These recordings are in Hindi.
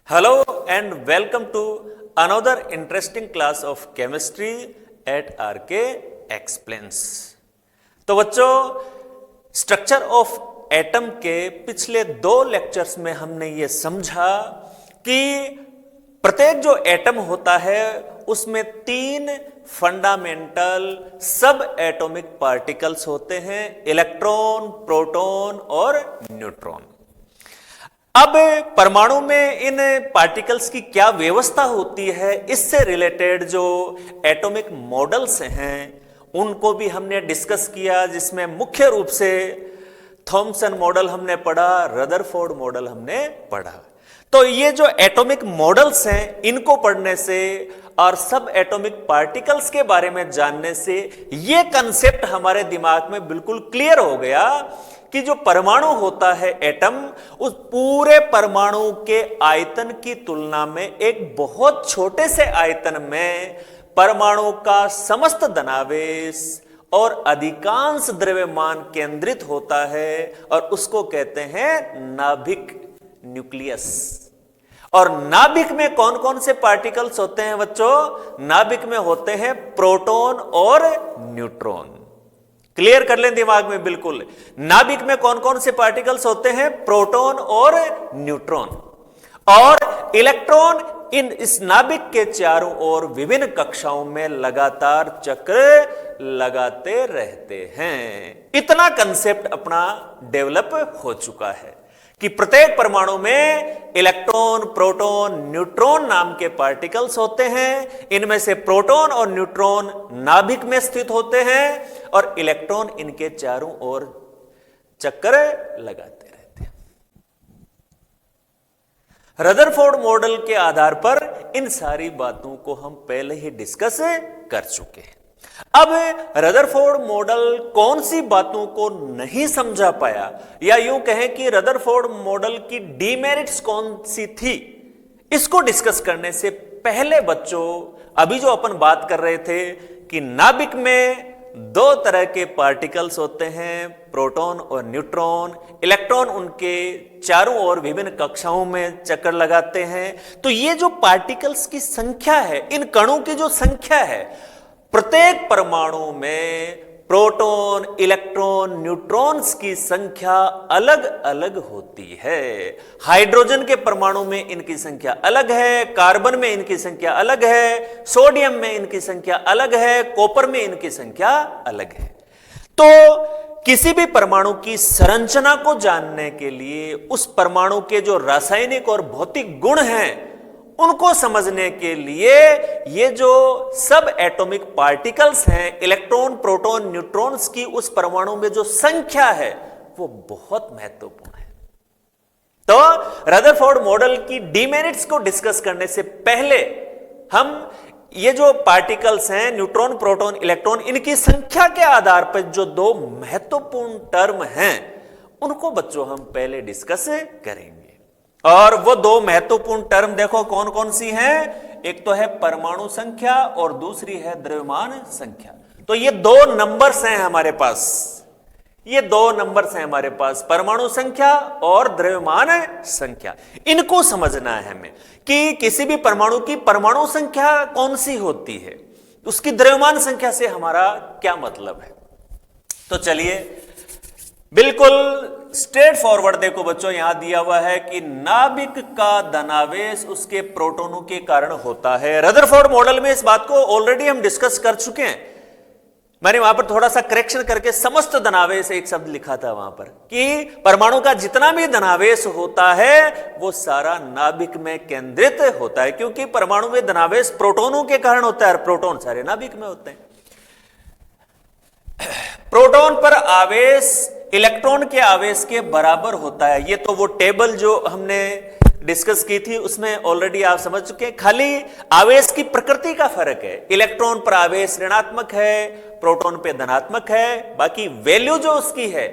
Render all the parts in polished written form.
Hello and welcome to another interesting class of chemistry at RK Explains। तो बच्चों, स्ट्रक्चर ऑफ एटम के पिछले दो लेक्चर्स में हमने ये समझा कि प्रत्येक जो एटम होता है उसमें तीन फंडामेंटल सब एटॉमिक पार्टिकल्स होते हैं, इलेक्ट्रॉन, प्रोटॉन और न्यूट्रॉन। अब परमाणु में इन पार्टिकल्स की क्या व्यवस्था होती है, इससे रिलेटेड जो एटॉमिक मॉडल्स हैं उनको भी हमने डिस्कस किया, जिसमें मुख्य रूप से थॉमसन मॉडल हमने पढ़ा, रदरफोर्ड मॉडल हमने पढ़ा। तो ये जो एटॉमिक मॉडल्स हैं इनको पढ़ने से और सब एटॉमिक पार्टिकल्स के बारे में जानने से ये कंसेप्ट हमारे दिमाग में बिल्कुल क्लियर हो गया कि जो परमाणु होता है एटम, उस पूरे परमाणु के आयतन की तुलना में एक बहुत छोटे से आयतन में परमाणु का समस्त धनावेश और अधिकांश द्रव्यमान केंद्रित होता है और उसको कहते हैं नाभिक, न्यूक्लियस। और नाभिक में कौन कौन से पार्टिकल्स होते हैं बच्चों? नाभिक में होते हैं प्रोटॉन और न्यूट्रॉन। क्लियर कर लें दिमाग में बिल्कुल। नाभिक में कौन कौन से पार्टिकल्स होते हैं? प्रोटॉन और न्यूट्रॉन। और इलेक्ट्रॉन इस नाभिक के चारों ओर विभिन्न कक्षाओं में लगातार चक्र लगाते रहते हैं। इतना कंसेप्ट अपना डेवलप हो चुका है कि प्रत्येक परमाणु में इलेक्ट्रॉन, प्रोटॉन, न्यूट्रॉन नाम के पार्टिकल्स होते हैं। इनमें से प्रोटॉन और न्यूट्रॉन नाभिक में स्थित होते हैं और इलेक्ट्रॉन इनके चारों ओर चक्कर लगाते रहते हैं। रदरफोर्ड मॉडल के आधार पर इन सारी बातों को हम पहले ही डिस्कस कर चुके हैं। अब रदरफोर्ड मॉडल कौन सी बातों को नहीं समझा पाया, या यूं कहें कि रदरफोर्ड मॉडल की डीमेरिट्स कौन सी थी, इसको डिस्कस करने से पहले बच्चों, अभी जो अपन बात कर रहे थे कि नाभिक में दो तरह के पार्टिकल्स होते हैं, प्रोटॉन और न्यूट्रॉन। इलेक्ट्रॉन उनके चारों ओर विभिन्न कक्षाओं में चक्कर लगाते हैं। तो ये जो पार्टिकल्स की संख्या है, इन कणों की जो संख्या है, प्रत्येक परमाणु में प्रोटॉन, इलेक्ट्रॉन, न्यूट्रॉन्स की संख्या अलग अलग होती है। हाइड्रोजन के परमाणु में इनकी संख्या अलग है, कार्बन में इनकी संख्या अलग है, सोडियम में इनकी संख्या अलग है, कॉपर में इनकी संख्या अलग है। तो किसी भी परमाणु की संरचना को जानने के लिए उस परमाणु के जो रासायनिक और भौतिक गुण हैं उनको समझने के लिए ये जो सब एटॉमिक पार्टिकल्स हैं, इलेक्ट्रॉन, प्रोटॉन, न्यूट्रॉन्स की उस परमाणु में जो संख्या है वो बहुत महत्वपूर्ण है। तो रदरफोर्ड मॉडल की डीमेरिट्स को डिस्कस करने से पहले हम ये जो पार्टिकल्स हैं, न्यूट्रॉन, प्रोटॉन, इलेक्ट्रॉन, इनकी संख्या के आधार पर जो दो महत्वपूर्ण टर्म हैं उनको बच्चों हम पहले डिस्कस करेंगे। और वो दो महत्वपूर्ण टर्म देखो कौन कौन सी हैं। एक तो है परमाणु संख्या और दूसरी है द्रव्यमान संख्या। तो ये दो नंबर्स हैं हमारे पास, ये दो नंबर्स हैं हमारे पास, परमाणु संख्या और द्रव्यमान संख्या। इनको समझना है हमें कि किसी भी परमाणु की परमाणु संख्या कौन सी होती है, उसकी द्रव्यमान संख्या से हमारा क्या मतलब है। तो चलिए बिल्कुल स्ट्रेट फॉरवर्ड देखो बच्चों, यहां दिया हुआ है कि नाभिक का धनावेश उसके प्रोटॉनों के कारण होता है। रदरफोर्ड मॉडल में इस बात को ऑलरेडी हम डिस्कस कर चुके हैं। मैंने वहां पर थोड़ा सा करेक्शन करके समस्त धनावेश एक शब्द लिखा था वहां पर, कि परमाणु का जितना भी धनावेश होता है वो सारा नाभिक में केंद्रित होता है, क्योंकि परमाणु में धनावेश प्रोटॉनों के कारण होता है और प्रोटॉन सारे नाभिक में होते हैं। प्रोटॉन पर आवेश इलेक्ट्रॉन के आवेश के बराबर होता है। ये तो वो टेबल जो हमने डिस्कस की थी उसमें ऑलरेडी आप समझ चुके हैं। खाली आवेश की प्रकृति का फर्क है, इलेक्ट्रॉन पर आवेश ऋणात्मक है, प्रोटॉन पे धनात्मक है। बाकी वैल्यू जो उसकी है,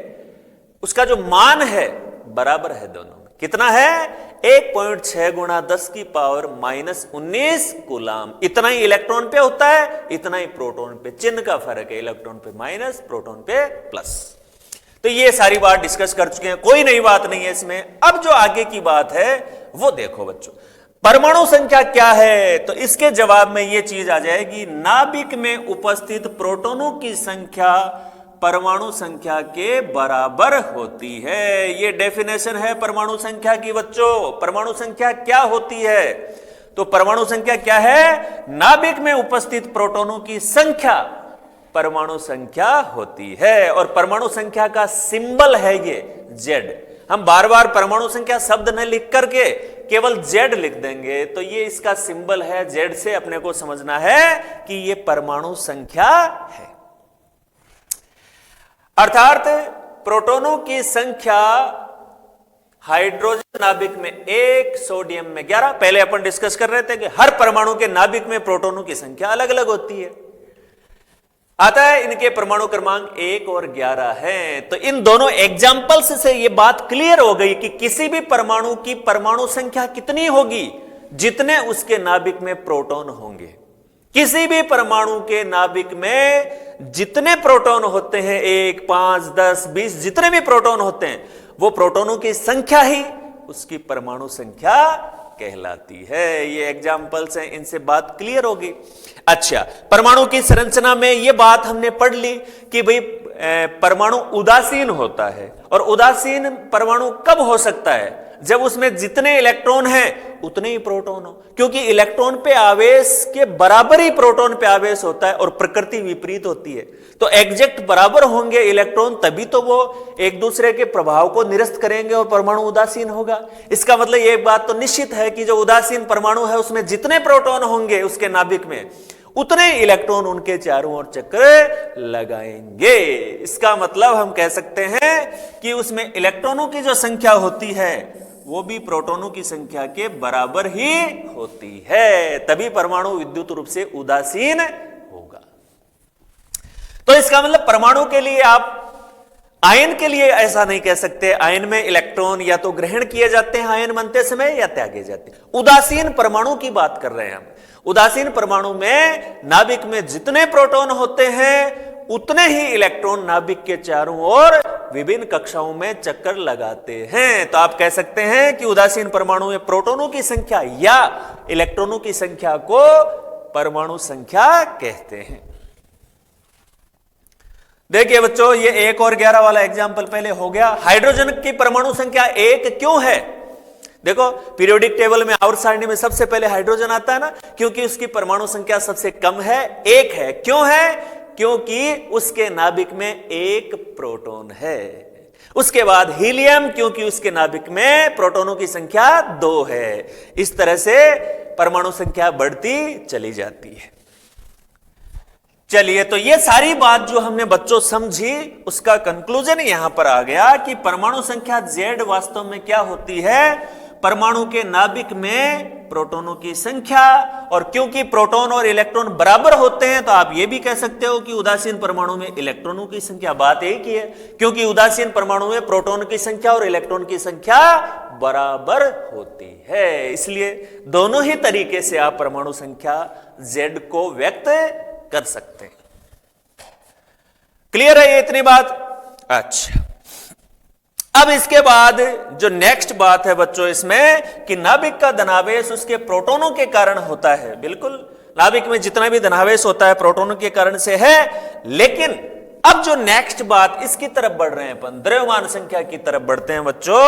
उसका जो मान है बराबर है दोनों। कितना है? 1.6 गुणा 10 की पावर -19 कूलाम। इतना ही इलेक्ट्रॉन पे होता है, इतना ही प्रोटॉन पे। चिन्ह का फर्क है, इलेक्ट्रॉन पे माइनस, प्रोटॉन पे प्लस। तो ये सारी बात डिस्कस कर चुके हैं, कोई नई बात नहीं है इसमें। अब जो आगे की बात है वो देखो बच्चों। परमाणु संख्या क्या है? तो इसके जवाब में यह चीज आ जाएगी, नाभिक में उपस्थित प्रोटॉनों की संख्या परमाणु संख्या के बराबर होती है। यह डेफिनेशन है परमाणु संख्या की बच्चों। परमाणु संख्या क्या होती है? तो परमाणु संख्या क्या है? नाभिक में उपस्थित प्रोटॉनों की संख्या परमाणु संख्या होती है। और परमाणु संख्या का सिंबल है ये जेड। हम बार बार परमाणु संख्या शब्द न लिख करके केवल जेड लिख देंगे तो ये इसका सिंबल है। जेड से अपने को समझना है कि ये परमाणु संख्या है। अर्थात प्रोटॉनों की संख्या हाइड्रोजन नाभिक में 1, सोडियम में 11। पहले अपन डिस्कस कर रहे थे कि हर परमाणु के नाभिक में प्रोटॉनों की संख्या अलग अलग होती है। आता है इनके परमाणु क्रमांक 1 और 11 हैं। तो इन दोनों एग्जाम्पल्स से यह बात क्लियर हो गई कि किसी भी परमाणु की परमाणु संख्या कितनी होगी? जितने उसके नाभिक में प्रोटॉन होंगे। किसी भी परमाणु के नाभिक में जितने प्रोटॉन होते हैं, 1, 5, 10, 20, जितने भी प्रोटॉन होते हैं, वो प्रोटॉनों की संख्या ही उसकी परमाणु संख्या कहलाती है। ये एग्जाम्पल्स हैं, इनसे बात क्लियर होगी। अच्छा, परमाणु की संरचना में यह बात हमने पढ़ ली कि भाई परमाणु उदासीन होता है। और उदासीन परमाणु कब हो सकता है? जब उसमें जितने इलेक्ट्रॉन हैं उतने ही प्रोटॉन हो, क्योंकि इलेक्ट्रॉन पे आवेश के बराबर ही प्रोटॉन पे आवेश होता है और प्रकृति विपरीत होती है। तो एग्जैक्ट बराबर होंगे इलेक्ट्रॉन, तभी तो वो एक दूसरे के प्रभाव को निरस्त करेंगे और परमाणु उदासीन होगा। इसका मतलब ये बात तो निश्चित है कि जो उदासीन परमाणु है उसमें जितने प्रोटॉन होंगे उसके नाभिक में उतने इलेक्ट्रॉन उनके चारों ओर चक्कर लगाएंगे। इसका मतलब हम कह सकते हैं कि उसमें इलेक्ट्रॉनों की जो संख्या होती है वो भी प्रोटॉनों की संख्या के बराबर ही होती है, तभी परमाणु विद्युत रूप से उदासीन होगा। तो इसका मतलब परमाणु के लिए आप आयन के लिए ऐसा नहीं कह सकते। आयन में इलेक्ट्रॉन या तो ग्रहण किए जाते हैं आयन बनते समय या त्यागे जाते हैं। उदासीन परमाणु की बात कर रहे हैं हम। उदासीन परमाणु में नाभिक में जितने प्रोटॉन होते हैं उतने ही इलेक्ट्रॉन नाभिक के चारों ओर विभिन्न कक्षाओं में चक्कर लगाते हैं। तो आप कह सकते हैं कि उदासीन परमाणु में प्रोटॉनों की संख्या या इलेक्ट्रॉनों की संख्या को परमाणु संख्या कहते हैं। देखिए बच्चों, ये 1 और 11 वाला एग्जाम्पल पहले हो गया। हाइड्रोजन की परमाणु संख्या 1 क्यों है? देखो, पीरियोडिक टेबल में आवर्त सारणी में सबसे पहले हाइड्रोजन आता है ना, क्योंकि उसकी परमाणु संख्या सबसे कम है, 1 है। क्यों है? क्योंकि उसके नाभिक में 1 प्रोटॉन है। उसके बाद हीलियम, क्योंकि उसके नाभिक में प्रोटॉनों की संख्या 2 है। इस तरह से परमाणु संख्या बढ़ती चली जाती है। चलिए, तो ये सारी बात जो हमने बच्चों समझी उसका कंक्लूजन यहां पर आ गया कि परमाणु संख्या Z वास्तव में क्या होती है? परमाणु के नाभिक में प्रोटॉनों की संख्या। और क्योंकि प्रोटॉन और इलेक्ट्रॉन बराबर होते हैं तो आप ये भी कह सकते हो कि उदासीन परमाणु में इलेक्ट्रॉनों की संख्या, बात एक ही है, क्योंकि उदासीन परमाणु में प्रोटॉन की संख्या और इलेक्ट्रॉन की संख्या बराबर होती है। इसलिए दोनों ही तरीके से आप परमाणु संख्या Z को व्यक्त कर सकते हैं। क्लियर है ये इतनी बात? अच्छा, अब इसके बाद जो नेक्स्ट बात है बच्चों इसमें कि नाभिक का धनावेश उसके प्रोटॉनों के कारण होता है। बिल्कुल, नाभिक में जितना भी धनावेश होता है प्रोटॉनों के कारण से है। लेकिन अब जो नेक्स्ट बात, इसकी तरफ बढ़ रहे हैं अपन, द्रव्यमान संख्या की तरफ बढ़ते हैं बच्चों,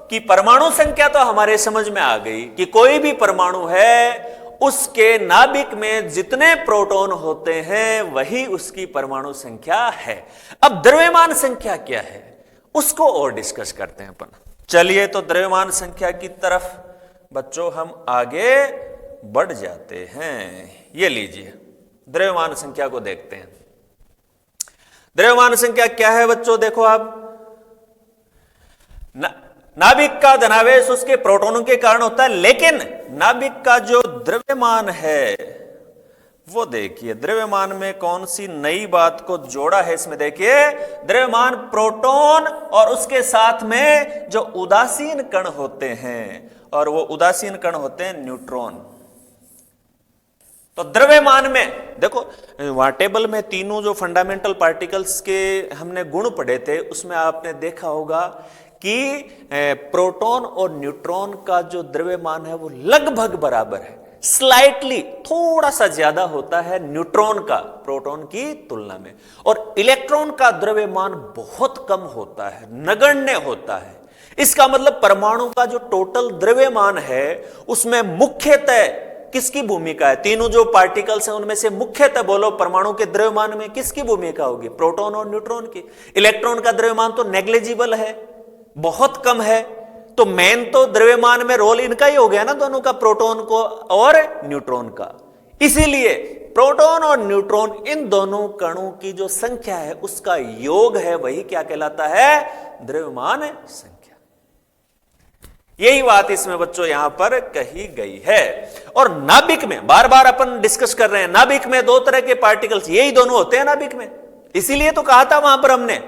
कि परमाणु संख्या तो हमारे समझ में आ गई कि कोई भी परमाणु है उसके नाभिक में जितने प्रोटॉन होते हैं वही उसकी परमाणु संख्या है। अब द्रव्यमान संख्या क्या है उसको और डिस्कस करते हैं अपन। चलिए, तो द्रव्यमान संख्या की तरफ बच्चों हम आगे बढ़ जाते हैं। ये लीजिए, द्रव्यमान संख्या को देखते हैं। द्रव्यमान संख्या क्या है बच्चों? देखो आप, नाभिक का धनावेश उसके प्रोटॉनों के कारण होता है, लेकिन नाभिक का जो द्रव्यमान है वो देखिए, द्रव्यमान में कौन सी नई बात को जोड़ा है इसमें? देखिए, द्रव्यमान प्रोटॉन और उसके साथ में जो उदासीन कण होते हैं, और वो उदासीन कण होते हैं न्यूट्रॉन। तो द्रव्यमान में देखो, वहां टेबल में तीनों जो फंडामेंटल पार्टिकल्स के हमने गुण पढ़े थे उसमें आपने देखा होगा कि प्रोटॉन और न्यूट्रॉन का जो द्रव्यमान है वो लगभग बराबर है, स्लाइटली थोड़ा सा ज्यादा होता है न्यूट्रॉन का प्रोटॉन की तुलना में, और इलेक्ट्रॉन का द्रव्यमान बहुत कम होता है, नगण्य होता है। इसका मतलब परमाणु का जो टोटल द्रव्यमान है उसमें मुख्यतः किसकी भूमिका है? तीनों जो पार्टिकल्स हैं उनमें से मुख्यतः बोलो परमाणु के द्रव्यमान में किसकी भूमिका होगी? प्रोटॉन और न्यूट्रॉन की। इलेक्ट्रॉन का द्रव्यमान तो नेग्लिजिबल है, बहुत कम है, तो मेन तो द्रव्यमान में रोल इनका ही हो गया ना, दोनों का, प्रोटॉन को और न्यूट्रॉन का। इसीलिए प्रोटॉन और न्यूट्रॉन इन दोनों कणों की जो संख्या है उसका योग है, वही क्या कहलाता है? द्रव्यमान संख्या। यही बात इसमें बच्चों यहां पर कही गई है। और नाभिक में बार बार अपन डिस्कस कर रहे हैं, नाभिक में दो तरह के पार्टिकल्स, यही दोनों होते हैं नाभिक में। इसीलिए तो कहा था वहां पर हमने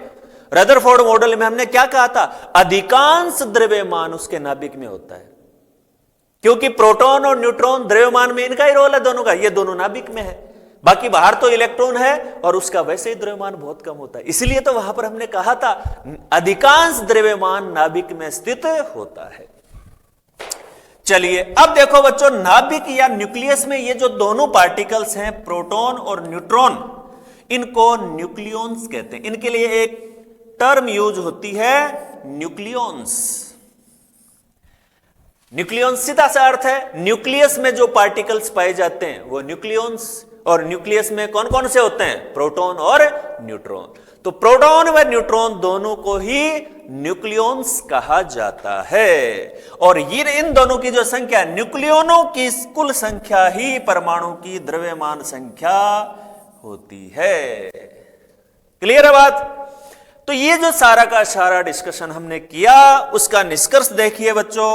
रदरफोर्ड मॉडल में, हमने क्या कहा था? अधिकांश द्रव्यमान उसके नाभिक में होता है, क्योंकि प्रोटॉन और न्यूट्रॉन द्रव्यमान में इनका ही रोल है दोनों का, ये दोनों नाभिक में है, बाकी बाहर तो इलेक्ट्रॉन है और उसका वैसे ही द्रव्यमान बहुत कम होता है। इसलिए तो वहां पर हमने कहा था अधिकांश द्रव्यमान नाभिक में स्थित होता है। चलिए अब देखो बच्चों, नाभिक या न्यूक्लियस में ये जो दोनों पार्टिकल्स हैं प्रोटॉन और न्यूट्रॉन, इनको न्यूक्लियॉन्स कहते हैं। इनके लिए एक टर्म यूज होती है न्यूक्लियॉन्स। न्यूक्लियॉन्स सीधा सा अर्थ है न्यूक्लियस में जो पार्टिकल्स पाए जाते हैं वो न्यूक्लियॉन्स। और न्यूक्लियस में कौन कौन से होते हैं? प्रोटॉन और न्यूट्रॉन। तो प्रोटॉन व न्यूट्रॉन दोनों को ही न्यूक्लियॉन्स कहा जाता है। और ये इन दोनों की जो संख्या, न्यूक्लियनों की कुल संख्या ही परमाणु की द्रव्यमान संख्या होती है। क्लियर है बात? तो ये जो सारा का सारा डिस्कशन हमने किया उसका निष्कर्ष देखिए बच्चों।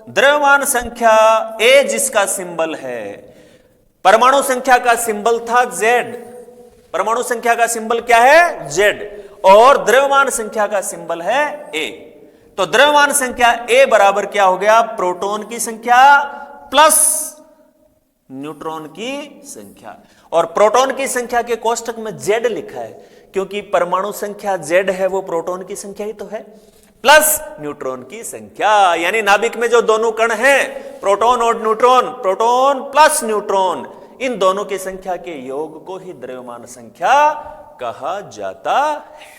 द्रव्यमान संख्या ए जिसका सिंबल है, परमाणु संख्या का सिंबल था जेड, परमाणु संख्या का सिंबल क्या है? जेड, और द्रव्यमान संख्या का सिंबल है ए। तो द्रव्यमान संख्या ए बराबर क्या हो गया? प्रोटॉन की संख्या प्लस न्यूट्रॉन की संख्या। और प्रोटॉन की संख्या के कोष्टक में जेड लिखा है क्योंकि परमाणु संख्या जेड है, वो प्रोटॉन की संख्या ही तो है, प्लस न्यूट्रॉन की संख्या। यानी नाभिक में जो दोनों कण हैं प्रोटॉन और न्यूट्रॉन, प्रोटॉन प्लस न्यूट्रॉन, इन दोनों की संख्या के योग को ही द्रव्यमान संख्या कहा जाता है।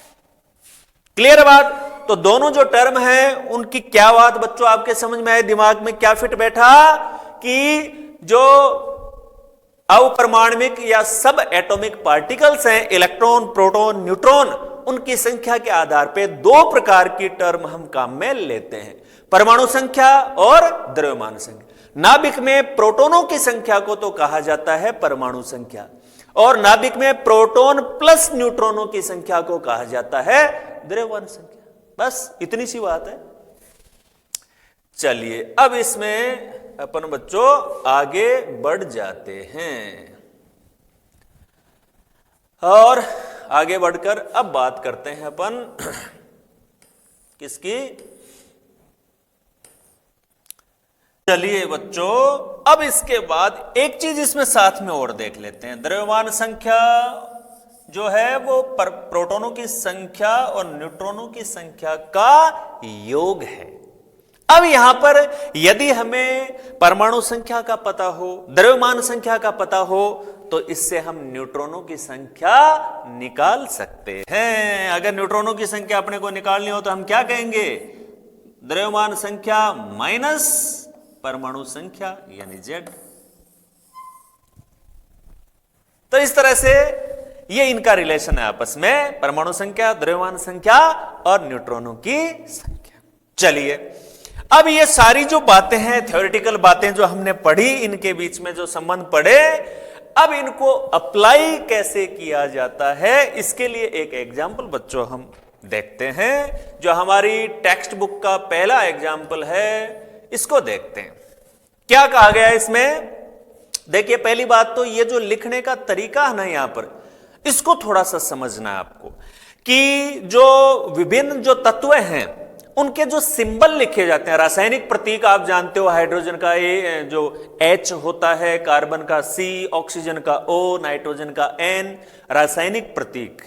क्लियर बात? तो दोनों जो टर्म है उनकी क्या बात बच्चों आपके समझ में आए, दिमाग में क्या फिट बैठा? कि जो अपरमाणविक या सब एटॉमिक पार्टिकल्स हैं, इलेक्ट्रॉन, प्रोटॉन, न्यूट्रॉन, उनकी संख्या के आधार पर दो प्रकार की टर्म हम काम में लेते हैं, परमाणु संख्या और द्रव्यमान संख्या। नाभिक में प्रोटॉनों की संख्या को तो कहा जाता है परमाणु संख्या, और नाभिक में प्रोटॉन प्लस न्यूट्रॉनों की संख्या को कहा जाता है द्रव्यमान संख्या। बस इतनी सी बात है। चलिए अब इसमें अपन बच्चों आगे बढ़ जाते हैं और आगे बढ़कर अब बात करते हैं अपन किसकी? चलिए बच्चों अब इसके बाद एक चीज इसमें साथ में और देख लेते हैं। द्रव्यमान संख्या जो है वो प्रोटॉनों की संख्या और न्यूट्रॉनों की संख्या का योग है। अब यहां पर यदि हमें परमाणु संख्या का पता हो, द्रव्यमान संख्या का पता हो, तो इससे हम न्यूट्रॉनों की संख्या निकाल सकते हैं। अगर न्यूट्रॉनों की संख्या अपने को निकालनी हो तो हम क्या कहेंगे? द्रव्यमान संख्या माइनस परमाणु संख्या यानी जेड। तो इस तरह से ये इनका रिलेशन है आपस में, परमाणु संख्या, द्रव्यमान संख्या और न्यूट्रॉनों की संख्या। चलिए अब ये सारी जो बातें हैं, थ्योरेटिकल बातें जो हमने पढ़ी, इनके बीच में जो संबंध पड़े, अब इनको अप्लाई कैसे किया जाता है इसके लिए एक एग्जाम्पल बच्चों हम देखते हैं, जो हमारी टेक्स्ट बुक का पहला एग्जाम्पल है। इसको देखते हैं क्या कहा गया है इसमें। देखिए पहली बात तो ये जो लिखने का तरीका है ना, यहां पर इसको थोड़ा सा समझना है आपको कि जो विभिन्न जो तत्व हैं उनके जो सिंबल लिखे जाते हैं, रासायनिक प्रतीक आप जानते हो, हाइड्रोजन का ए जो H होता है, कार्बन का C, ऑक्सीजन का O, नाइट्रोजन का N, रासायनिक प्रतीक।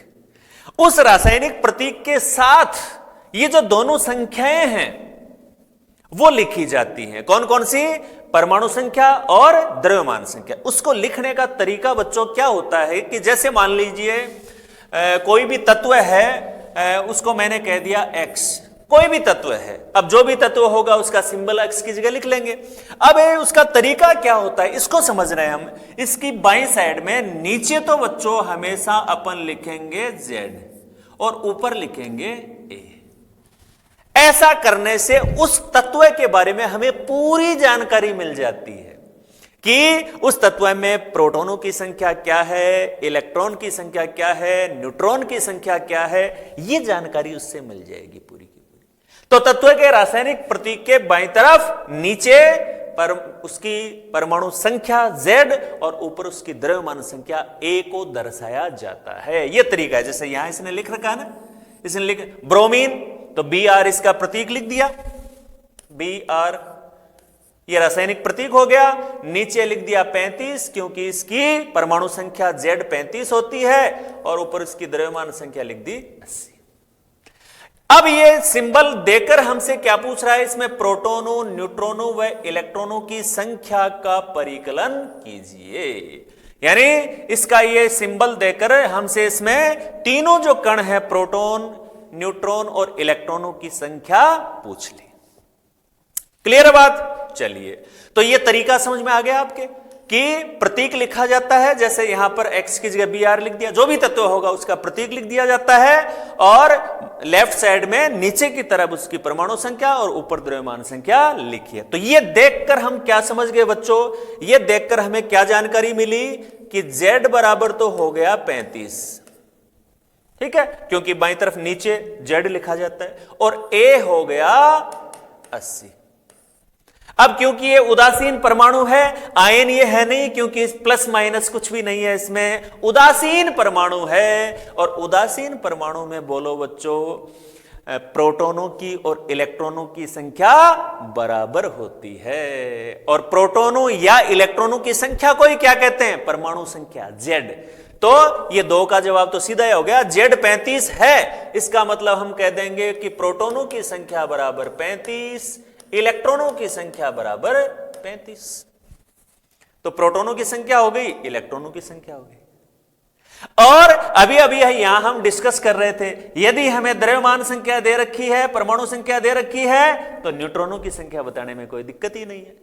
उस रासायनिक प्रतीक के साथ ये जो दोनों संख्याएं हैं वो लिखी जाती हैं। कौन कौन सी? परमाणु संख्या और द्रव्यमान संख्या। उसको लिखने का तरीका बच्चों क्या होता है कि जैसे मान लीजिए कोई भी तत्व है, उसको मैंने कह दिया x, कोई भी तत्व है। अब जो भी तत्व होगा उसका सिंबल x की जगह लिख लेंगे। अब उसका तरीका क्या होता है इसको समझ रहे हैं हम। इसकी बाईं साइड में नीचे तो बच्चों हमेशा अपन लिखेंगे z और ऊपर लिखेंगे a। ऐसा करने से उस तत्व के बारे में हमें पूरी जानकारी मिल जाती है कि उस तत्व में प्रोटॉनों की संख्या क्या है, इलेक्ट्रॉन की संख्या क्या है, न्यूट्रॉन की संख्या क्या है, यह जानकारी उससे मिल जाएगी पूरी की पूरी। तो तत्व के रासायनिक प्रतीक के बाईं तरफ नीचे पर उसकी परमाणु संख्या Z और ऊपर उसकी द्रव्यमान संख्या A को दर्शाया जाता है। यह तरीका है। जैसे यहां इसने लिख रखा है ना, इसने लिख ब्रोमीन तो Br इसका प्रतीक लिख दिया, Br ये रासायनिक प्रतीक हो गया। नीचे लिख दिया 35 क्योंकि इसकी परमाणु संख्या Z 35 होती है और ऊपर इसकी द्रव्यमान संख्या लिख दी 80। अब ये सिंबल देकर हमसे क्या पूछ रहा है? इसमें प्रोटॉनों, न्यूट्रॉनों व इलेक्ट्रॉनों की संख्या का परिकलन कीजिए। यानी इसका ये सिंबल देकर हमसे इसमें तीनों जो कण है, प्रोटॉन, न्यूट्रॉन और इलेक्ट्रॉनों की संख्या पूछ ली। क्लियर है बात? चलिए, तो ये तरीका समझ में आ गया आपके कि प्रतीक लिखा जाता है। जैसे यहां पर x की जगह Br लिख दिया, जो भी तत्व होगा उसका प्रतीक लिख दिया जाता है और लेफ्ट साइड में नीचे की तरफ उसकी परमाणु संख्या और ऊपर द्रव्यमान संख्या लिखिए। तो ये देखकर हम क्या समझ गए बच्चों? ये देखकर हमें क्या जानकारी मिली कि Z बराबर तो हो गया 35, ठीक है, क्योंकि बाईं तरफ नीचे Z लिखा जाता है, और A हो गया 80। अब क्योंकि ये उदासीन परमाणु है, आयन ये है नहीं, क्योंकि प्लस माइनस कुछ भी नहीं है इसमें, उदासीन परमाणु है। और उदासीन परमाणु में बोलो बच्चों प्रोटॉनों की और इलेक्ट्रॉनों की संख्या बराबर होती है। और प्रोटॉनों या इलेक्ट्रॉनों की संख्या को ही क्या कहते हैं? परमाणु संख्या Z। तो ये दो का जवाब तो सीधा ही हो गया, Z 35 है। इसका मतलब हम कह देंगे कि प्रोटॉनों की संख्या बराबर 35, इलेक्ट्रॉनों की संख्या बराबर 35। तो प्रोटॉनों की संख्या हो गई, इलेक्ट्रॉनों की संख्या हो गई। और अभी अभी यहां हम डिस्कस कर रहे थे, यदि हमें द्रव्यमान संख्या दे रखी है, परमाणु संख्या दे रखी है, तो न्यूट्रॉनों की संख्या बताने में कोई दिक्कत ही नहीं है।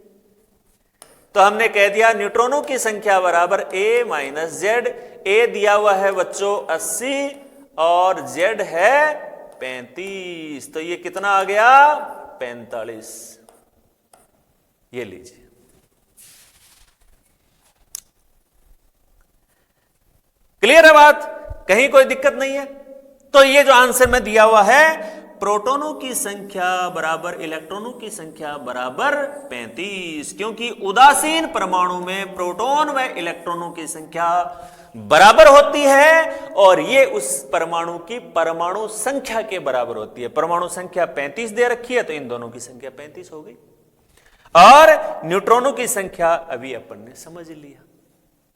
तो हमने कह दिया न्यूट्रॉनों की संख्या बराबर A माइनस Z। A दिया हुआ है बच्चों 80 और Z है 35, तो ये कितना आ गया? 45। ये लीजिए। क्लियर है बात? कहीं कोई दिक्कत नहीं है? तो ये जो आंसर में दिया हुआ है, प्रोटॉनों की संख्या बराबर इलेक्ट्रॉनों की संख्या बराबर 35, क्योंकि उदासीन परमाणु में प्रोटॉन व इलेक्ट्रॉनों की संख्या बराबर होती है और ये उस परमाणु की परमाणु संख्या के बराबर होती है। परमाणु संख्या 35 दे रखी है, तो इन दोनों की संख्या 35 हो गई। और न्यूट्रॉनों की संख्या अभी अपन ने समझ लिया।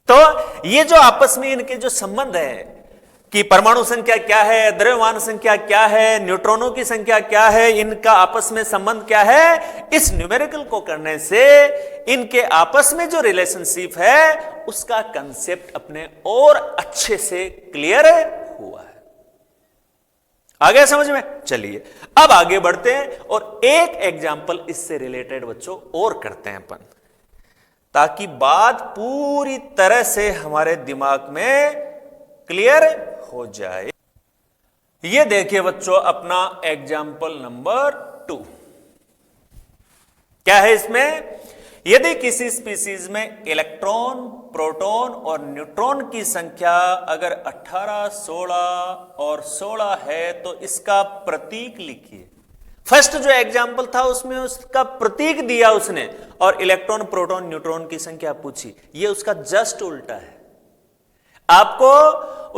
तो ये जो आपस में इनके जो संबंध है कि परमाणु संख्या क्या है, द्रव्यमान संख्या क्या है, न्यूट्रॉनों की संख्या क्या है, इनका आपस में संबंध क्या है, इस न्यूमेरिकल को करने से इनके आपस में जो रिलेशनशिप है उसका कंसेप्ट अपने और अच्छे से क्लियर हुआ है। आ गया समझ में? चलिए अब आगे बढ़ते हैं और एक एग्जाम्पल इससे रिलेटेड बच्चों और करते हैं अपन, ताकि बात पूरी तरह से हमारे दिमाग में क्लियर हो जाए। ये देखिए बच्चों अपना एग्जाम्पल नंबर 2 क्या है इसमें? यदि किसी स्पीसीज में इलेक्ट्रॉन, प्रोटॉन और न्यूट्रॉन की संख्या अगर 18, 16 और 16 है तो इसका प्रतीक लिखिए। फर्स्ट जो एग्जाम्पल था उसमें उसका प्रतीक दिया उसने और इलेक्ट्रॉन, प्रोटॉन, न्यूट्रॉन की संख्या पूछी। ये उसका जस्ट उल्टा है। आपको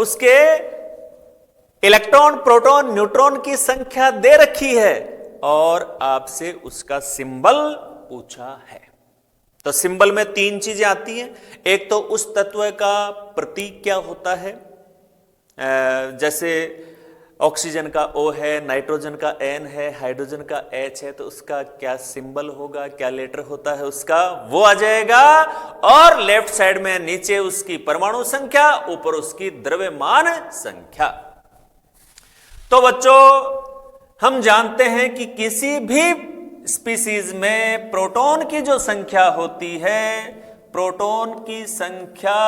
उसके इलेक्ट्रॉन, प्रोटॉन, न्यूट्रॉन की संख्या दे रखी है और आपसे उसका सिंबल पूछा है। तो सिंबल में 3 चीजें आती हैं। एक तो उस तत्व का प्रतीक क्या होता है, जैसे ऑक्सीजन का O है, नाइट्रोजन का N है, हाइड्रोजन का H है, तो उसका क्या सिंबल होगा, क्या लेटर होता है उसका, वो आ जाएगा। और लेफ्ट साइड में नीचे उसकी परमाणु संख्या, ऊपर उसकी द्रव्यमान संख्या। तो बच्चों हम जानते हैं कि किसी भी स्पीसीज में प्रोटॉन की जो संख्या होती है, प्रोटॉन की संख्या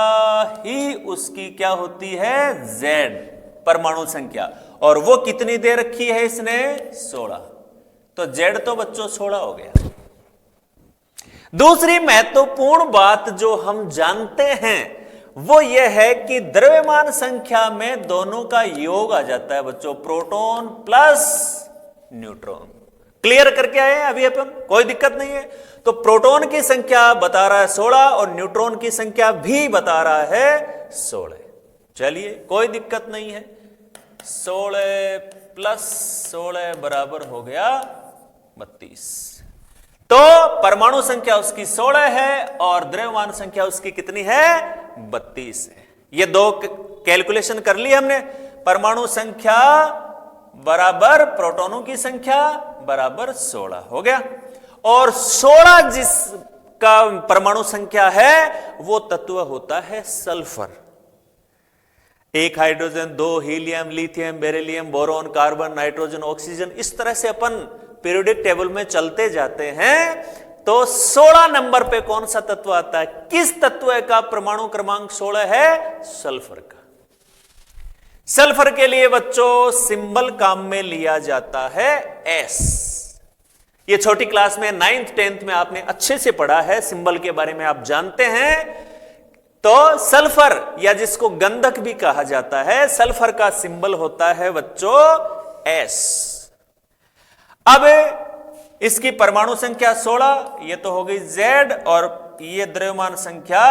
ही उसकी क्या होती है, Z परमाणु संख्या। और वो कितनी दे रखी है इसने, 16। तो Z तो बच्चों 16 हो गया। दूसरी महत्वपूर्ण बात जो हम जानते हैं वो ये है कि द्रव्यमान संख्या में दोनों का योग आ जाता है बच्चों, प्रोटॉन प्लस न्यूट्रॉन। क्लियर करके आए हैं अभी अपन, कोई दिक्कत नहीं है। तो प्रोटॉन की संख्या बता रहा है 16 और न्यूट्रॉन की संख्या भी बता रहा है 16। चलिए कोई दिक्कत नहीं है। 16 प्लस 16 बराबर हो गया 32। तो परमाणु संख्या उसकी 16 है और द्रव्यमान संख्या उसकी कितनी है, 32 है। ये दो कैलकुलेशन कर ली हमने। परमाणु संख्या बराबर प्रोटॉनों की संख्या बराबर 16 हो गया। और 16 जिसका परमाणु संख्या है वो तत्व होता है sulphur. 1 hydrogen, 2 helium, lithium, beryllium, boron, carbon, nitrogen, oxygen, इस तरह से अपन पीरियोडिक टेबल में चलते जाते हैं। तो 16 नंबर पे कौन सा तत्व आता है, किस तत्व का परमाणु क्रमांक 16 है, सल्फर का। सल्फर के लिए बच्चों सिंबल काम में लिया जाता है S। ये छोटी क्लास में 9th 10th में आपने अच्छे से पढ़ा है, सिंबल के बारे में आप जानते हैं। तो सल्फर या जिसको गंधक भी कहा जाता है, सल्फर का सिंबल होता है बच्चों S। अब इसकी परमाणु संख्या 16, ये तो हो गई Z, और ये द्रव्यमान संख्या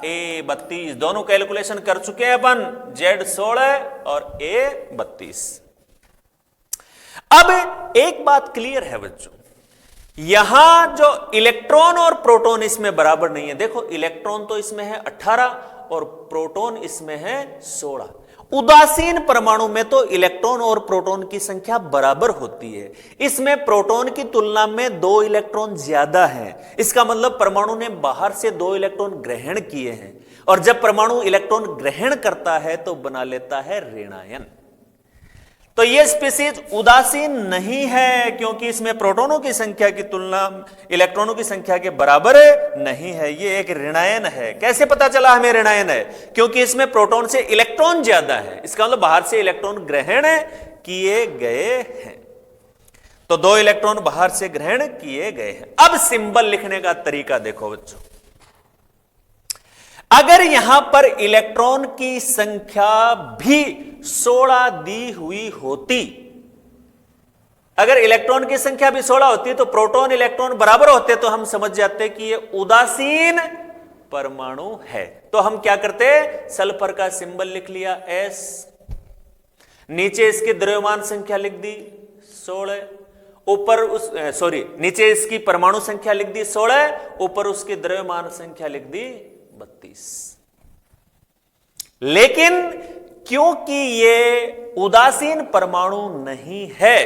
A 32। दोनों कैलकुलेशन कर चुके हैं अपन, Z 16 और A 32। अब एक बात क्लियर है बच्चों, यहां जो इलेक्ट्रॉन और प्रोटॉन इसमें बराबर नहीं है। देखो इलेक्ट्रॉन तो इसमें है 18 और प्रोटॉन इसमें है 16। उदासीन परमाणु में तो इलेक्ट्रॉन और प्रोटॉन की संख्या बराबर होती है। इसमें प्रोटॉन की तुलना में 2 इलेक्ट्रॉन ज्यादा हैं। इसका मतलब परमाणु ने बाहर से 2 इलेक्ट्रॉन ग्रहण किए हैं, और जब परमाणु इलेक्ट्रॉन ग्रहण करता है तो बना लेता है ऋणायन। तो यह स्पीसीज उदासीन नहीं है, क्योंकि इसमें प्रोटॉनों की संख्या की तुलना इलेक्ट्रॉनों की संख्या के बराबर नहीं है। यह एक ऋणायन है। कैसे पता चला हमें ऋणायन है, क्योंकि इसमें प्रोटॉन से इलेक्ट्रॉन ज्यादा है। इसका मतलब बाहर से इलेक्ट्रॉन ग्रहण किए गए हैं। तो 2 इलेक्ट्रॉन बाहर से ग्रहण किए गए हैं। अब सिंबल लिखने का तरीका देखो बच्चों, अगर यहां पर इलेक्ट्रॉन की संख्या भी 16 दी हुई होती, अगर इलेक्ट्रॉन की संख्या भी 16 होती तो प्रोटॉन इलेक्ट्रॉन बराबर होते, तो हम समझ जाते कि ये उदासीन परमाणु है। तो हम क्या करते, सल्फर का सिंबल लिख लिया S, नीचे इसकी द्रव्यमान संख्या लिख दी 16, ऊपर नीचे इसकी परमाणु संख्या लिख दी 16, ऊपर उसकी द्रव्यमान संख्या लिख दी 32। लेकिन क्योंकि ये उदासीन परमाणु नहीं है,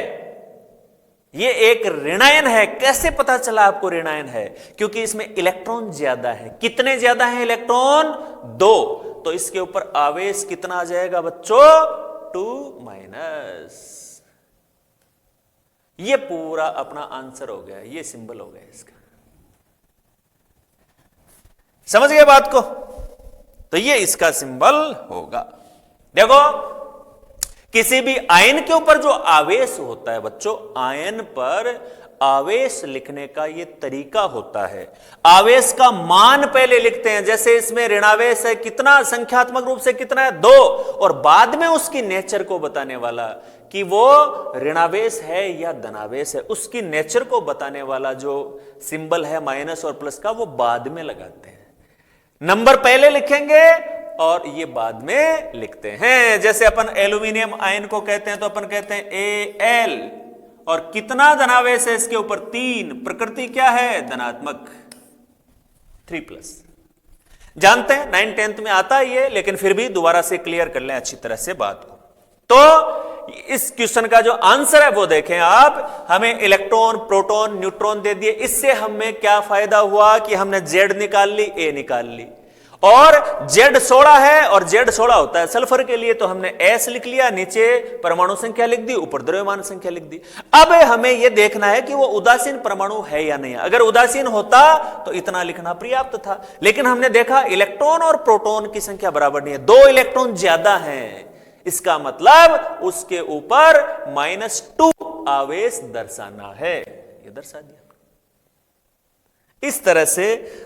ये एक ऋणायन है। कैसे पता चला आपको ऋणायन है, क्योंकि इसमें इलेक्ट्रॉन ज्यादा है। कितने ज्यादा हैं इलेक्ट्रॉन, 2। तो इसके ऊपर आवेश कितना आ जाएगा बच्चों, 2-। ये पूरा अपना आंसर हो गया, ये सिंबल हो गया इसका। समझ गए बात को? तो ये इसका सिंबल होगा। देखो किसी भी आयन के ऊपर जो आवेश होता है बच्चों, आयन पर आवेश लिखने का ये तरीका होता है। आवेश का मान पहले लिखते हैं, जैसे इसमें ऋणावेश है, कितना संख्यात्मक रूप से कितना है, 2, और बाद में उसकी नेचर को बताने वाला कि वो ऋणावेश है या धनावेश है, उसकी नेचर को बताने वाला जो सिंबल है माइनस और प्लस का, वो बाद में लगाते हैं। नंबर पहले लिखेंगे और ये बाद में लिखते हैं। जैसे अपन एल्यूमिनियम आयन को कहते हैं तो अपन कहते हैं Al, और कितना धनावेश है इसके ऊपर, 3। प्रकृति क्या है, धनात्मक, 3+। जानते हैं 9th 10th में आता है ये, लेकिन फिर भी दोबारा से क्लियर कर लें अच्छी तरह से बात को। तो इस क्वेश्चन का जो आंसर है वो देखें आप, हमें इलेक्ट्रॉन, प्रोटॉन, न्यूट्रॉन दे दिए। इससे हमें क्या फायदा हुआ कि हमने जेड निकाल ली, ए निकाल ली, और जेड 16 है और जेड 16 होता है सल्फर के लिए, तो हमने एस लिख लिया, नीचे परमाणु संख्या लिख दी, ऊपर द्रव्यमान संख्या लिख दी। अब हमें यह देखना है कि वो उदासीन परमाणु है या नहीं। अगर उदासीन होता तो इतना लिखना पर्याप्त था, लेकिन हमने देखा इलेक्ट्रॉन और प्रोटॉन की संख्या बराबर नहीं है, 2 इलेक्ट्रॉन ज्यादा हैं, इसका मतलब उसके ऊपर -2 आवेश दर्शाना है, ये दर्शा दिया। इस तरह से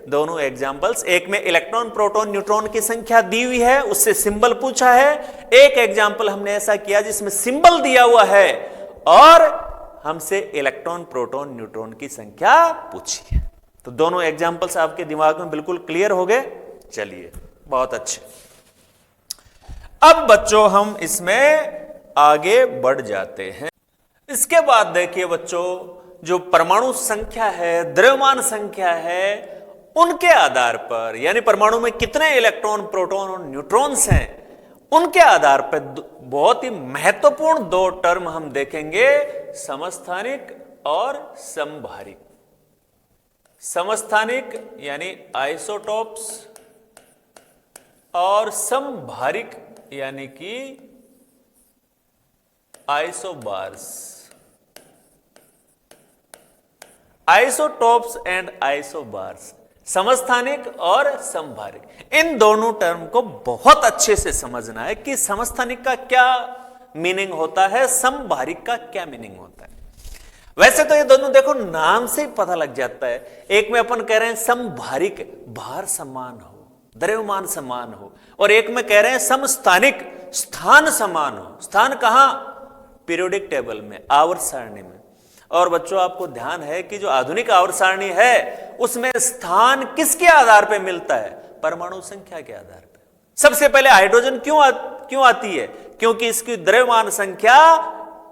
दोनों एग्जाम्पल्स, एक में इलेक्ट्रॉन, प्रोटॉन, न्यूट्रॉन की संख्या दी हुई है, उससे सिंबल पूछा है। एक एग्जाम्पल हमने ऐसा किया जिसमें सिंबल दिया हुआ है और हमसे इलेक्ट्रॉन, प्रोटॉन, न्यूट्रॉन की संख्या पूछी है। तो दोनों एग्जाम्पल्स आपके दिमाग में बिल्कुल क्लियर हो गए। चलिए, बहुत अच्छे। अब बच्चों हम इसमें आगे बढ़ जाते हैं। इसके बाद देखिए बच्चों, जो परमाणु संख्या है, द्रव्यमान संख्या है, उनके आधार पर, यानी परमाणु में कितने इलेक्ट्रॉन, प्रोटॉन और न्यूट्रॉन्स हैं, उनके आधार पर बहुत ही महत्वपूर्ण 2 टर्म हम देखेंगे, समस्थानिक और समभारिक। समस्थानिक यानी आइसोटॉप्स और समभारिक यानी कि आइसोबार्स। आइसोटॉप्स एंड आइसोबार्स, समस्थानिक और समभारिक, इन दोनों टर्म को बहुत अच्छे से समझना है कि समस्थानिक का क्या मीनिंग होता है, समभारिक का क्या मीनिंग होता है। वैसे तो ये दोनों देखो नाम से ही पता लग जाता है। एक में अपन कह रहे हैं समभारिक, भार समान हो, द्रव्यमान समान हो, और एक में कह रहे हैं समस्थानिक, स्थान समान हो। स्थान कहां? पीरियोडिक टेबल में, आवर्त सारणी में। और बच्चों आपको ध्यान है कि जो आधुनिक आवर्त सारणी है उसमें स्थान किसके आधार पर मिलता है? परमाणु संख्या के आधार पर। सबसे पहले हाइड्रोजन क्यों आती है? क्योंकि इसकी द्रव्यमान संख्या,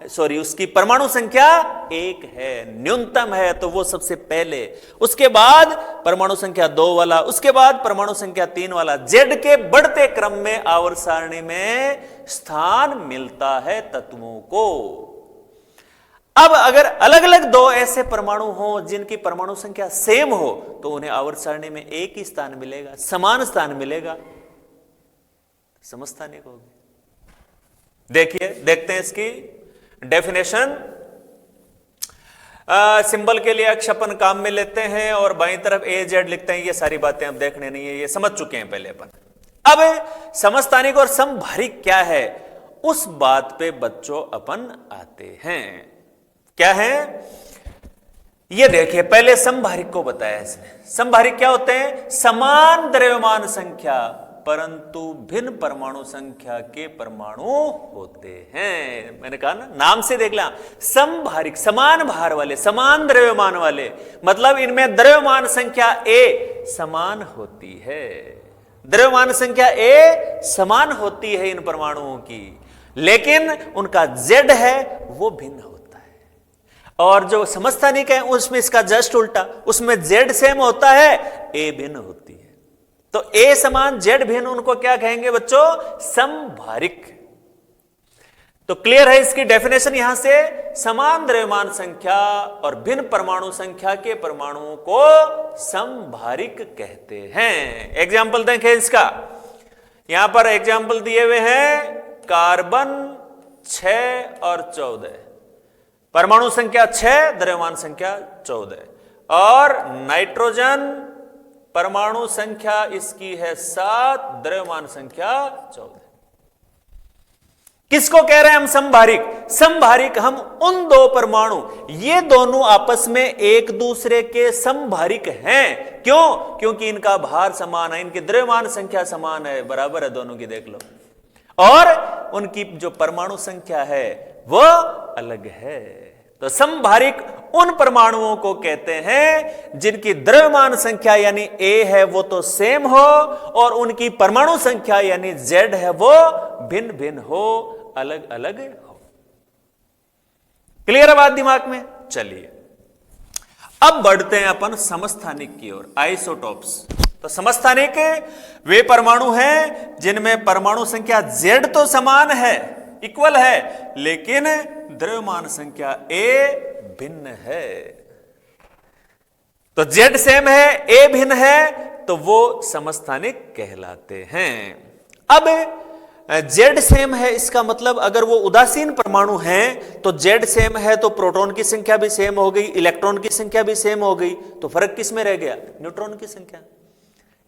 उसकी परमाणु संख्या 1 है, न्यूनतम है, तो वो सबसे पहले। उसके बाद परमाणु संख्या 2 वाला, उसके बाद परमाणु संख्या 3 वाला। जेड के बढ़ते क्रम में आवर्त सारणी में स्थान मिलता है तत्वों को। अब अगर अलग अलग 2 ऐसे परमाणु हो जिनकी परमाणु संख्या सेम हो, तो उन्हें आवर्त सारणी में एक ही स्थान मिलेगा, समान स्थान मिलेगा, समस्थानिक होगी। देखते हैं इसकी डेफिनेशन। सिंबल के लिए अक्ष अपन काम में लेते हैं और बाईं तरफ ए जेड लिखते हैं। ये सारी बातें अब देखने नहीं है, ये समझ चुके हैं पहले अपन। अब समस्थानिक और समभारिक क्या है, उस बात पे बच्चों अपन आते हैं। क्या है ये देखिए, पहले समभारिक को बताया इसने। समभारिक क्या होते हैं? समान द्रव्यमान संख्या परंतु भिन्न परमाणु संख्या के परमाणु होते हैं। मैंने कहा ना, नाम से देख ला, समभारिक, समान भार वाले, समान द्रव्यमान वाले, मतलब इनमें द्रव्यमान संख्या ए समान होती है। द्रव्यमान संख्या ए समान होती है इन परमाणुओं की, लेकिन उनका जेड है वो भिन्न होता है। और जो समस्थानिक है उसमें इसका जस्ट उल्टा, उसमें जेड सेम होता है, ए भिन्न होती है। तो ए समान जेड भिन्न, उनको क्या कहेंगे बच्चों? समभारिक। तो क्लियर है इसकी डेफिनेशन यहां से, समान द्रव्यमान संख्या और भिन्न परमाणु संख्या के परमाणुओं को समभारिक कहते हैं। एग्जाम्पल देखें इसका, यहां पर एग्जाम्पल दिए हुए हैं, कार्बन 6 और 14, परमाणु संख्या 6, द्रव्यमान संख्या 14, और नाइट्रोजन परमाणु संख्या इसकी है 7, द्रव्यमान संख्या 14। किसको कह रहे हैं हम समभारिक? समभारिक हम उन 2 परमाणु, ये दोनों आपस में एक दूसरे के समभारिक हैं। क्यों? क्योंकि इनका भार समान है, इनकी द्रव्यमान संख्या समान है, बराबर है दोनों की, देख लो, और उनकी जो परमाणु संख्या है वो अलग है। तो समभारिक उन परमाणुओं को कहते हैं जिनकी द्रव्यमान संख्या यानी ए है वो तो सेम हो, और उनकी परमाणु संख्या यानी जेड है वो भिन्न भिन्न हो, अलग अलग हो। क्लियर है बात दिमाग में? चलिए अब बढ़ते हैं अपन समस्थानिक की ओर, आइसोटॉप्स। तो समस्थानिक वे परमाणु हैं जिनमें परमाणु संख्या जेड तो समान है, इक्वल है, लेकिन द्रव्यमान संख्या ए भिन्न है। तो Z सेम है, ए भिन्न है, तो वो समस्थानिक कहलाते हैं। अब Z सेम है, इसका मतलब अगर वो उदासीन परमाणु हैं तो Z सेम है तो प्रोटॉन की संख्या भी सेम हो गई, इलेक्ट्रॉन की संख्या भी सेम हो गई, तो फर्क किस में रह गया? न्यूट्रॉन की संख्या।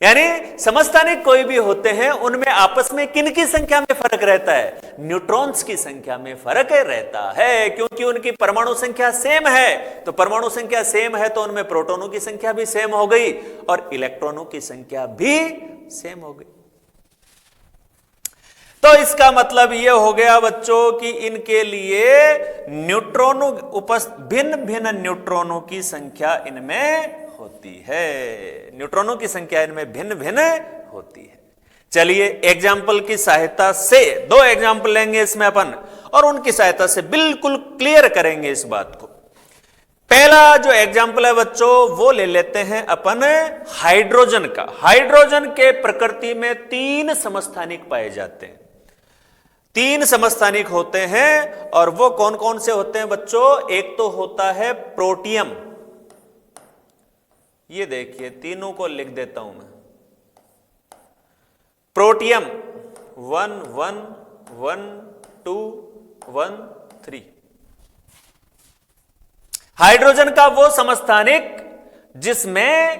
यानी समस्थानिक कोई भी होते हैं उनमें आपस में किन की संख्या में फर्क रहता है? न्यूट्रॉन्स की संख्या में फर्क रहता है, क्योंकि उनकी परमाणु संख्या सेम है। तो परमाणु संख्या सेम है तो उनमें प्रोटॉनों की संख्या भी सेम हो गई और इलेक्ट्रॉनों की संख्या भी सेम हो गई। तो इसका मतलब यह हो गया बच्चों कि इनके लिए न्यूट्रॉनों भिन्न भिन्न न्यूट्रॉनों की संख्या इनमें होती है, न्यूट्रॉनों की संख्या इनमें भिन्न भिन्न होती है। चलिए एग्जाम्पल की सहायता से दो एग्जाम्पल लेंगे इसमें अपन और उनकी सहायता से बिल्कुल क्लियर करेंगे इस बात को। पहला जो एग्जाम्पल है बच्चों वो ले लेते हैं अपन हाइड्रोजन का। हाइड्रोजन के प्रकृति में 3 समस्थानिक पाए जाते हैं, 3 समस्थानिक होते हैं और वो कौन कौन से होते हैं बच्चों? एक तो होता है प्रोटियम, ये देखिए तीनों को लिख देता हूं मैं। प्रोटियम 1 1 1 2 1 3। हाइड्रोजन का वो समस्थानिक जिसमें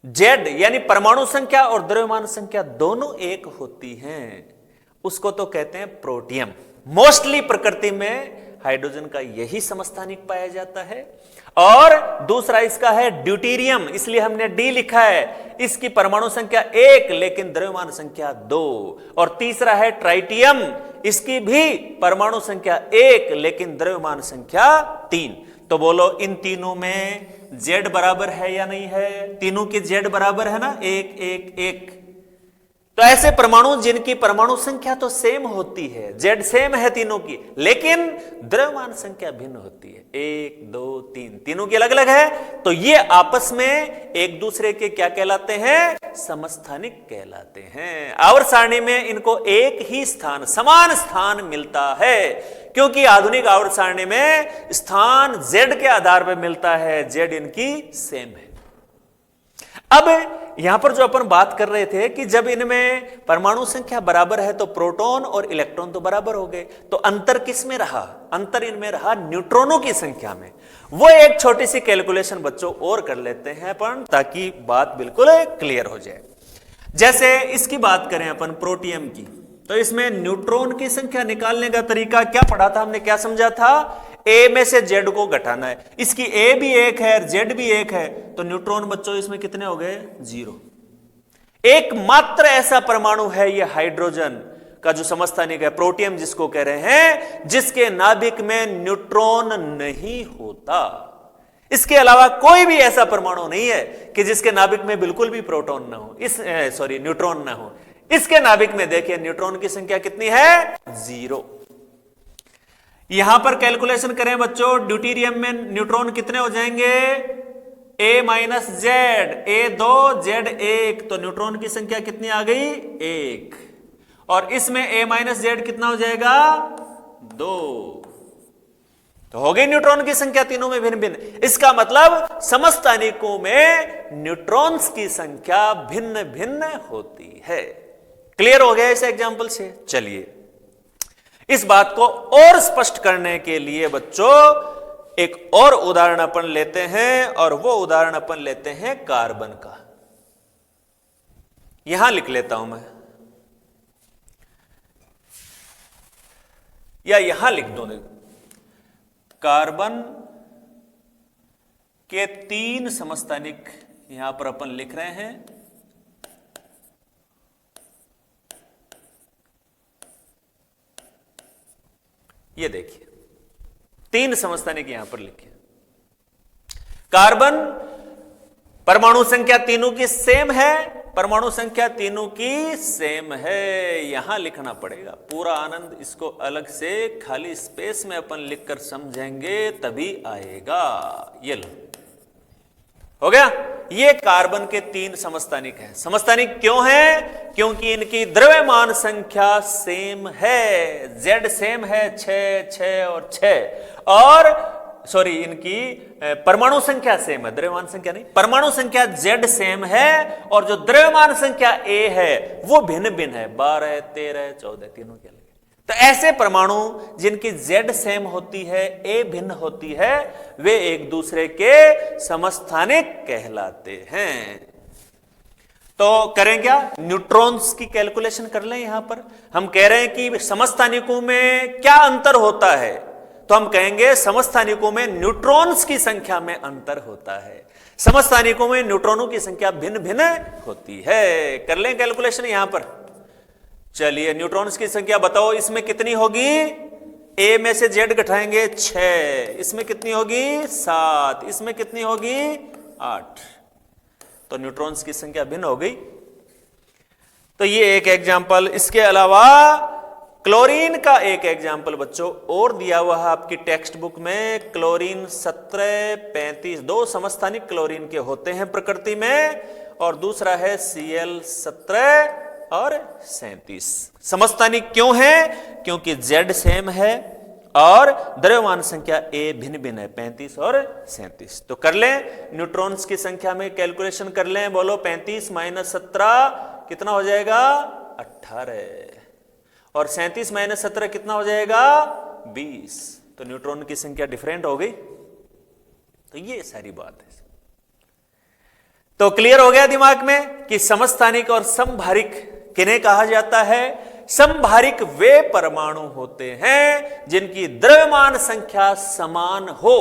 Z यानी परमाणु संख्या और द्रव्यमान संख्या दोनों एक होती हैं, उसको तो कहते हैं प्रोटियम। मोस्टली प्रकृति में हाइड्रोजन का यही समस्थानिक पाया जाता है। और दूसरा इसका है ड्यूटेरियम, इसलिए हमने D लिखा है, इसकी परमाणु संख्या 1 लेकिन द्रव्यमान संख्या 2। और तीसरा है ट्राइटियम, इसकी भी परमाणु संख्या 1 लेकिन द्रव्यमान संख्या 3। तो बोलो इन तीनों में Z बराबर है या नहीं है? तीनों की Z बराबर है ना, 1 1 1। तो ऐसे परमाणु जिनकी परमाणु संख्या तो सेम होती है, Z सेम है तीनों की, लेकिन द्रव्यमान संख्या भिन्न होती है, 1 2 3, तीनों की अलग अलग है। तो ये आपस में एक दूसरे के क्या कहलाते हैं? समस्थानिक कहलाते हैं। आवर्त सारणी में इनको एक ही स्थान, समान स्थान मिलता है, क्योंकि आधुनिक आवर्त सारणी में स्थान Z के आधार पर मिलता है, Z इनकी सेम है। अब यहां पर जो अपन बात कर रहे थे कि जब इनमें परमाणु संख्या बराबर है तो प्रोटॉन और इलेक्ट्रॉन तो बराबर हो गए, तो अंतर किस में रहा? अंतर इनमें रहा न्यूट्रॉनों की संख्या में। वो एक छोटी सी कैलकुलेशन बच्चों और कर लेते हैं अपन, ताकि बात बिल्कुल क्लियर हो जाए। जैसे इसकी बात करें अपन प्रोटियम की, तो इसमें न्यूट्रॉन की संख्या निकालने का तरीका क्या पढ़ा था हमने, क्या समझा था? ए में से Z को घटाना है। इसकी A भी 1 है, Z भी 1 है, तो न्यूट्रॉन बच्चों इसमें कितने हो गए? 0। एकमात्र ऐसा परमाणु है यह हाइड्रोजन का जो समस्थानिक है, प्रोटियम जिसको कह रहे हैं, जिसके नाभिक में न्यूट्रॉन नहीं होता। इसके अलावा कोई भी ऐसा परमाणु नहीं है कि जिसके नाभिक में बिल्कुल भी प्रोटॉन ना हो, न्यूट्रॉन ना हो। इसके नाभिक में देखिए न्यूट्रॉन की संख्या कितनी है? 0। यहां पर कैलकुलेशन करें बच्चों, ड्यूटेरियम में न्यूट्रॉन कितने हो जाएंगे? A minus Z, A 2 Z 1, तो न्यूट्रॉन की संख्या कितनी आ गई? 1। और इसमें A माइनस Z कितना हो जाएगा? 2। तो हो गई न्यूट्रॉन की संख्या तीनों में भिन्न भिन्न। इसका मतलब समस्थानिकों में न्यूट्रॉन्स की संख्या भिन्न भिन्न होती है। क्लियर हो गया इस एग्जाम्पल से? चलिए इस बात को और स्पष्ट करने के लिए बच्चों एक और उदाहरण अपन लेते हैं, और वो उदाहरण अपन लेते हैं कार्बन का। यहां लिख लेता हूं मैं, या यहां लिख दो। कार्बन के 3 समस्थानिक यहां पर अपन लिख रहे हैं। ये देखिए 3 समस्थानिक यहां पर लिखे। कार्बन परमाणु संख्या तीनों की सेम है, परमाणु संख्या तीनों की सेम है, यहां लिखना पड़ेगा। पूरा आनंद इसको अलग से खाली स्पेस में अपन लिखकर समझेंगे तभी आएगा। ये लो, हो गया। ये कार्बन के 3 समस्थानिक हैं। समस्थानिक क्यों हैं? क्योंकि इनकी द्रव्यमान संख्या सेम है, Z सेम है 6, 6 और 6, और सॉरी इनकी परमाणु संख्या सेम है, द्रव्यमान संख्या नहीं, परमाणु संख्या Z सेम है, और जो द्रव्यमान संख्या A है वो भिन्न भिन्न है, 12, 13, 14 तीनों के अलग। तो ऐसे परमाणु जिनकी Z सेम होती है, A भिन्न होती है, वे एक दूसरे के समस्थानिक कहलाते हैं। तो करें क्या? न्यूट्रॉन्स की कैलकुलेशन कर लें। यहां पर हम कह रहे हैं कि समस्थानिकों में क्या अंतर होता है, तो हम कहेंगे समस्थानिकों में न्यूट्रॉन्स की संख्या में अंतर होता है, समस्थानिकों में न्यूट्रॉनों की संख्या भिन्न भिन्न होती है। कर लें कैलकुलेशन यहां पर। चलिए न्यूट्रॉन्स की संख्या बताओ, इसमें कितनी होगी? ए में से Z घटाएंगे 6, इसमें कितनी होगी? 7, इसमें कितनी होगी? 8। तो न्यूट्रॉन्स की संख्या भिन्न हो गई। तो ये एक एग्जाम्पल। इसके अलावा क्लोरीन का एक एग्जाम्पल बच्चों और दिया हुआ है आपकी टेक्स्ट बुक में। क्लोरीन 17, 35, 2 समस्थानिक क्लोरीन के होते हैं प्रकृति में, और दूसरा है Cl 17 और 37। समस्थानिक क्यों है? क्योंकि Z सेम है और द्रव्यमान संख्या A भिन्न भिन्न है, 35 और 37। तो कर लें न्यूट्रॉन्स की संख्या में कैलकुलेशन कर लें। बोलो 35 - 17 कितना हो जाएगा? 18, और 37 - 17 कितना हो जाएगा? 20। तो न्यूट्रॉन की संख्या डिफरेंट हो गई। तो ये सारी बात है। तो क्लियर हो गया दिमाग में कि समस्थानिक और समभारिक किन्हें कहा जाता है? समभारिक वे परमाणु होते हैं जिनकी द्रव्यमान संख्या समान हो,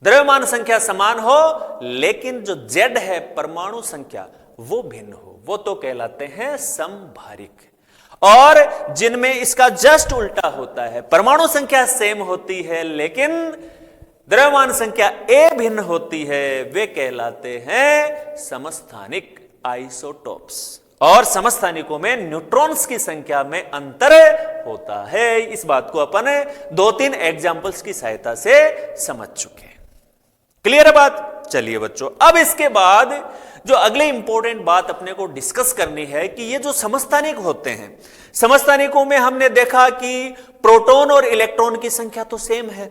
द्रव्यमान संख्या समान हो, लेकिन जो Z है परमाणु संख्या वो भिन्न हो, वो तो कहलाते हैं समभारिक। और जिनमें इसका जस्ट उल्टा होता है, परमाणु संख्या सेम होती है लेकिन द्रव्यमान संख्या A भिन्न होती है, वे कहलाते हैं समस्थानिक, आइसोटोप्स। और समस्थानिकों में न्यूट्रॉन्स की संख्या में अंतर होता है। इस बात को अपन 2-3 एग्जाम्पल्स की सहायता से समझ चुके हैं। क्लियर है बात? चलिए बच्चों, अब इसके बाद जो अगले इंपॉर्टेंट बात अपने को डिस्कस करनी है कि ये जो समस्थानिक होते हैं, समस्थानिकों में हमने देखा कि प्रोटॉन और इलेक्ट्रॉन की संख्या तो सेम है,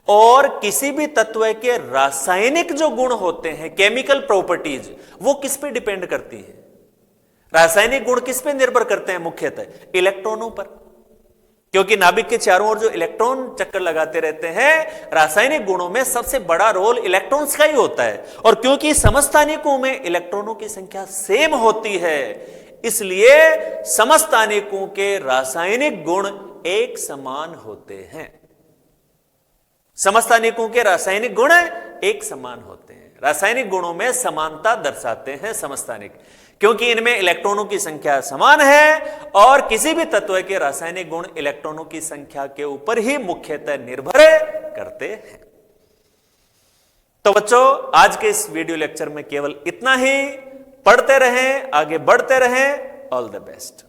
और किसी भी तत्व के रासायनिक जो गुण होते हैं, केमिकल प्रॉपर्टीज, वो किस पे डिपेंड करती है? रासायनिक गुण किस पे निर्भर करते हैं? मुख्यतः इलेक्ट्रॉनों पर, क्योंकि नाभिक के चारों ओर जो इलेक्ट्रॉन चक्कर लगाते रहते हैं, रासायनिक गुणों में सबसे बड़ा रोल इलेक्ट्रॉन्स का ही होता है। और क्योंकि समस्थानिकों में इलेक्ट्रॉनों की संख्या सेम होती है, इसलिए समस्थानिकों के रासायनिक गुण एक समान होते हैं। समस्थानिकों के रासायनिक गुण एक समान होते हैं। रासायनिक गुणों में समानता दर्शाते हैं समस्थानिक, क्योंकि इनमें इलेक्ट्रॉनों की संख्या समान है, और किसी भी तत्व के रासायनिक गुण इलेक्ट्रॉनों की संख्या के ऊपर ही मुख्यतः निर्भर करते हैं। तो बच्चों, आज के इस वीडियो लेक्चर में केवल इतना ही। पढ़ते रहें, आगे बढ़ते रहें। All the best.